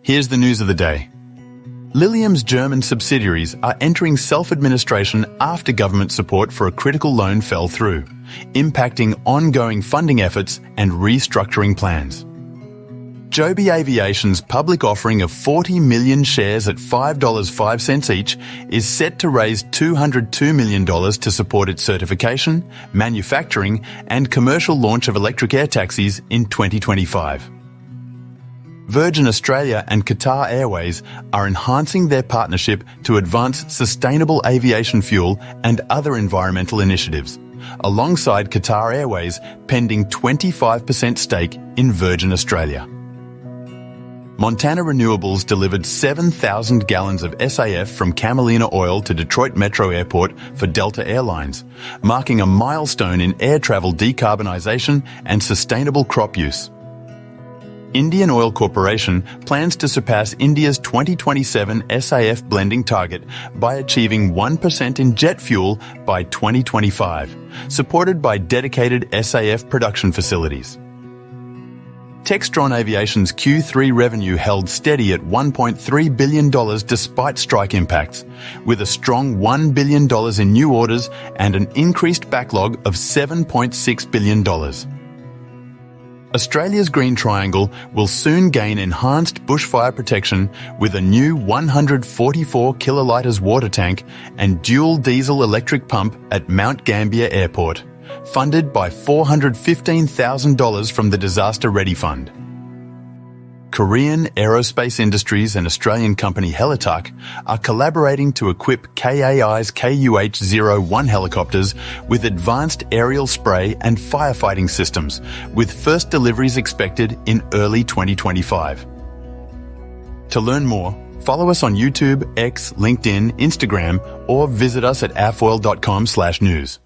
Here's the news of the day. Lilium's German subsidiaries are entering self-administration after government support for a critical loan fell through, impacting ongoing funding efforts and restructuring plans. Joby Aviation's public offering of 40 million shares at $5.05 each is set to raise $202 million to support its certification, manufacturing and commercial launch of electric air taxis in 2025. Virgin Australia and Qatar Airways are enhancing their partnership to advance sustainable aviation fuel and other environmental initiatives, alongside Qatar Airways pending 25% stake in Virgin Australia. Montana Renewables delivered 7,000 gallons of SAF from camelina oil to Detroit Metro Airport for Delta Airlines, marking a milestone in air travel decarbonisation and sustainable crop use. Indian Oil Corporation plans to surpass India's 2027 SAF blending target by achieving 1% in jet fuel by 2025, supported by dedicated SAF production facilities. Textron Aviation's Q3 revenue held steady at $1.3 billion despite strike impacts, with a strong $1 billion in new orders and an increased backlog of $7.6 billion. Australia's Green Triangle will soon gain enhanced bushfire protection with a new 144 kilolitres water tank and dual diesel electric pump at Mount Gambier Airport, funded by $415,000 from the Disaster Ready Fund. Korean Aerospace Industries and Australian company Helitak are collaborating to equip KAI's KUH-01 helicopters with advanced aerial spray and firefighting systems, with first deliveries expected in early 2025. To learn more, follow us on YouTube, X, LinkedIn, Instagram, or visit us at avfoil.com/news.